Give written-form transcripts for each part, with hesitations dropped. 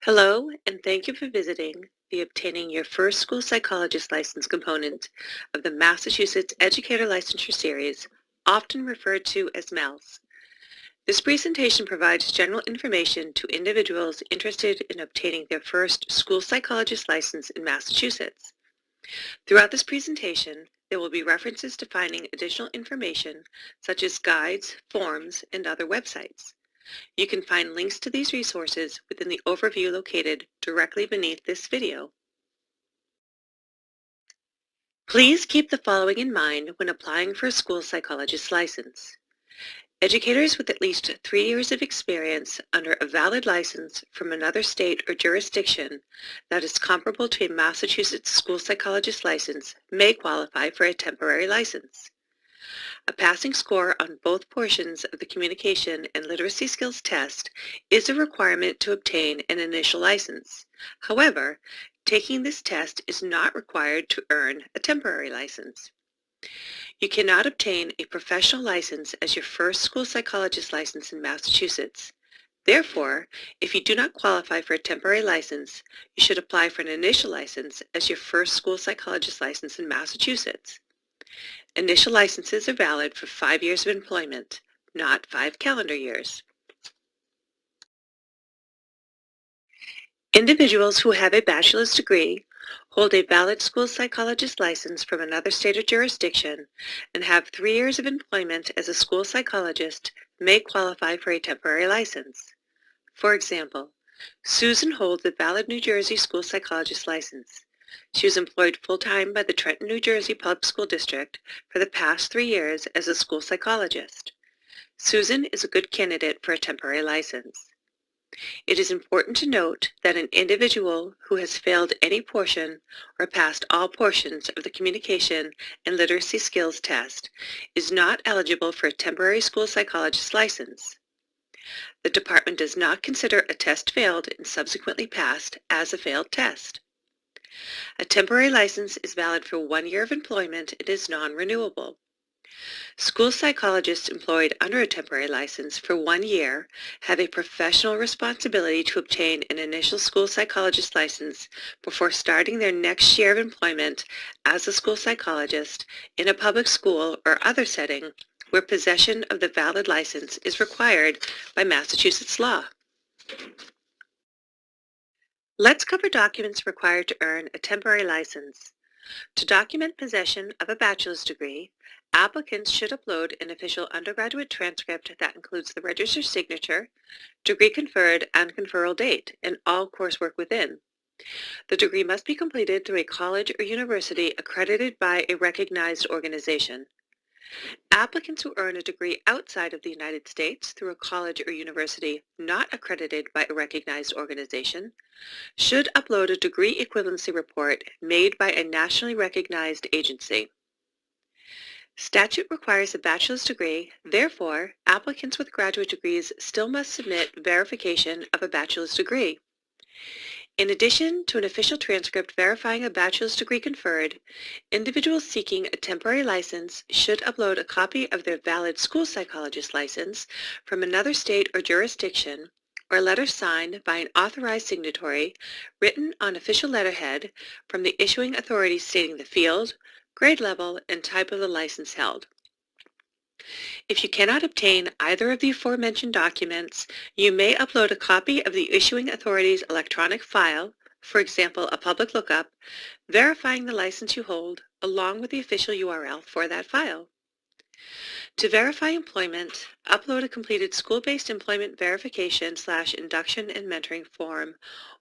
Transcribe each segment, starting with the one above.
Hello, and thank you for visiting the Obtaining Your First School Psychologist License component of the Massachusetts Educator Licensure Series, often referred to as MELS. This presentation provides general information to individuals interested in obtaining their first school psychologist license in Massachusetts. Throughout this presentation, there will be references to finding additional information such as guides, forms, and other websites. You can find links to these resources within the overview located directly beneath this video. Please keep the following in mind when applying for a school psychologist license. Educators with at least 3 years of experience under a valid license from another state or jurisdiction that is comparable to a Massachusetts school psychologist license may qualify for a temporary license. A passing score on both portions of the communication and literacy skills test is a requirement to obtain an initial license. However, taking this test is not required to earn a temporary license. You cannot obtain a professional license as your first school psychologist license in Massachusetts. Therefore, if you do not qualify for a temporary license, you should apply for an initial license as your first school psychologist license in Massachusetts. Initial licenses are valid for 5 years of employment, not 5 calendar years. Individuals who have a bachelor's degree, hold a valid school psychologist license from another state or jurisdiction, and have 3 years of employment as a school psychologist may qualify for a temporary license. For example, Susan holds a valid New Jersey school psychologist license. She was employed full-time by the Trenton, New Jersey Public School District for the past 3 years as a school psychologist. Susan is a good candidate for a temporary license. It is important to note that an individual who has failed any portion or passed all portions of the communication and literacy skills test is not eligible for a temporary school psychologist license. The department does not consider a test failed and subsequently passed as a failed test. A temporary license is valid for 1 year of employment and is non-renewable. School psychologists employed under a temporary license for 1 year have a professional responsibility to obtain an initial school psychologist license before starting their next year of employment as a school psychologist in a public school or other setting where possession of the valid license is required by Massachusetts law. Let's cover documents required to earn a temporary license. To document possession of a bachelor's degree, applicants should upload an official undergraduate transcript that includes the registrar's signature, degree conferred, and conferral date, and all coursework within. The degree must be completed through a college or university accredited by a recognized organization. Applicants who earn a degree outside of the United States through a college or university not accredited by a recognized organization should upload a degree equivalency report made by a nationally recognized agency. Statute requires a bachelor's degree, therefore, applicants with graduate degrees still must submit verification of a bachelor's degree. In addition to an official transcript verifying a bachelor's degree conferred, individuals seeking a temporary license should upload a copy of their valid school psychologist license from another state or jurisdiction, or a letter signed by an authorized signatory written on official letterhead from the issuing authority stating the field, grade level, and type of the license held. If you cannot obtain either of the aforementioned documents, you may upload a copy of the issuing authority's electronic file, for example, a public lookup, verifying the license you hold, along with the official URL for that file. To verify employment, upload a completed school-based employment verification/induction and mentoring form,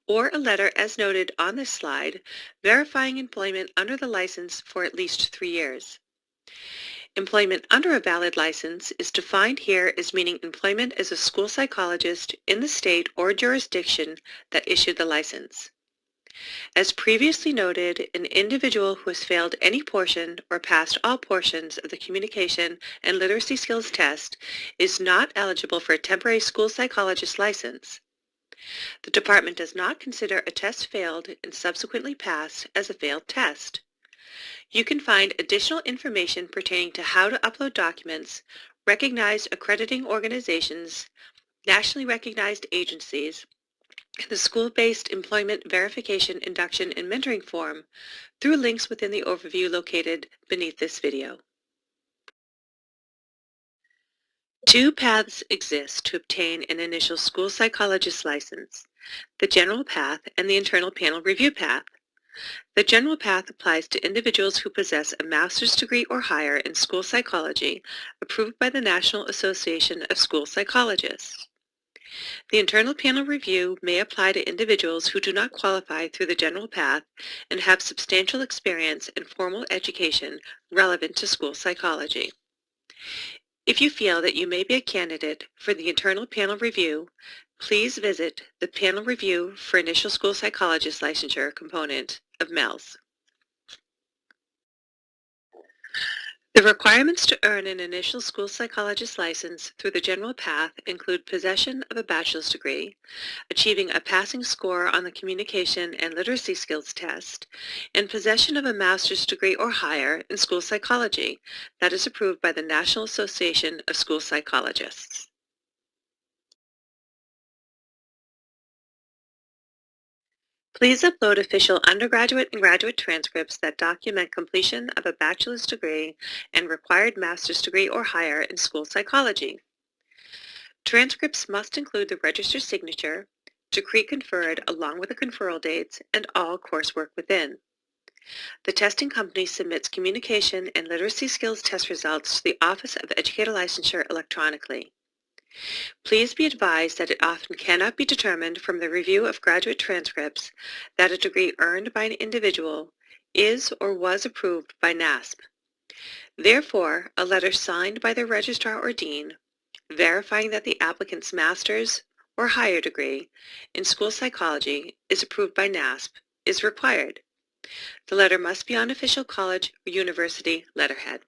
or a letter as noted on this slide, verifying employment under the license for at least 3 years. Employment under a valid license is defined here as meaning employment as a school psychologist in the state or jurisdiction that issued the license. As previously noted, an individual who has failed any portion or passed all portions of the communication and literacy skills test is not eligible for a temporary school psychologist license. The department does not consider a test failed and subsequently passed as a failed test. You can find additional information pertaining to how to upload documents, recognized accrediting organizations, nationally recognized agencies, and the school-based employment verification, induction, and mentoring form through links within the overview located beneath this video. Two paths exist to obtain an initial school psychologist license: the general path and the internal panel review path. The general path applies to individuals who possess a master's degree or higher in school psychology approved by the National Association of School Psychologists. The internal panel review may apply to individuals who do not qualify through the general path and have substantial experience in formal education relevant to school psychology. If you feel that you may be a candidate for the internal panel review, please visit the Panel Review for Initial School Psychologist Licensure component of MELS. The requirements to earn an initial school psychologist license through the general path include possession of a bachelor's degree, achieving a passing score on the communication and literacy skills test, and possession of a master's degree or higher in school psychology that is approved by the National Association of School Psychologists. Please upload official undergraduate and graduate transcripts that document completion of a bachelor's degree and required master's degree or higher in school psychology. Transcripts must include the registrar's signature, decree conferred along with the conferral dates, and all coursework within. The testing company submits communication and literacy skills test results to the Office of Educator Licensure electronically. Please be advised that it often cannot be determined from the review of graduate transcripts that a degree earned by an individual is or was approved by NASP. Therefore, a letter signed by the registrar or dean verifying that the applicant's master's or higher degree in school psychology is approved by NASP is required. The letter must be on official college or university letterhead.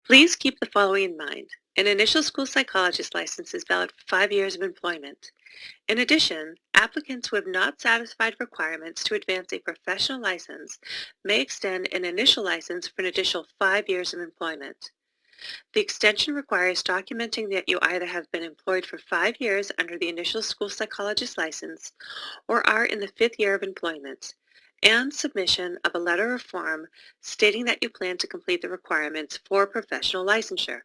Please keep the following in mind. An initial school psychologist license is valid for 5 years of employment. In addition, applicants who have not satisfied requirements to advance a professional license may extend an initial license for an additional 5 years of employment. The extension requires documenting that you either have been employed for 5 years under the initial school psychologist license or are in the 5th year of employment, and submission of a letter or form stating that you plan to complete the requirements for professional licensure.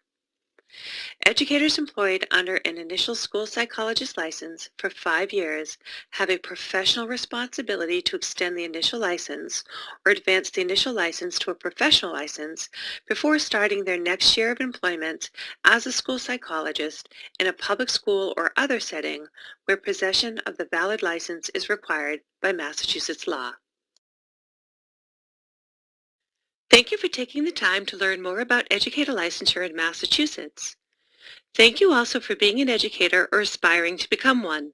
Educators employed under an initial school psychologist license for 5 years have a professional responsibility to extend the initial license or advance the initial license to a professional license before starting their next year of employment as a school psychologist in a public school or other setting where possession of the valid license is required by Massachusetts law. Thank you for taking the time to learn more about educator licensure in Massachusetts. Thank you also for being an educator or aspiring to become one.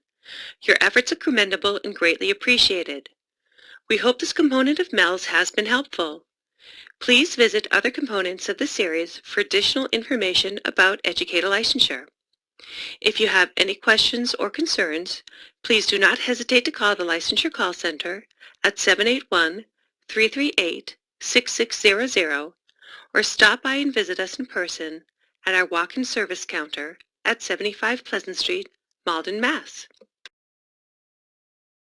Your efforts are commendable and greatly appreciated. We hope this component of MELS has been helpful. Please visit other components of the series for additional information about educator licensure. If you have any questions or concerns, please do not hesitate to call the Licensure Call Center at 781-338-6600 or stop by and visit us in person at our walk-in service counter at 75 Pleasant Street, Malden, Mass.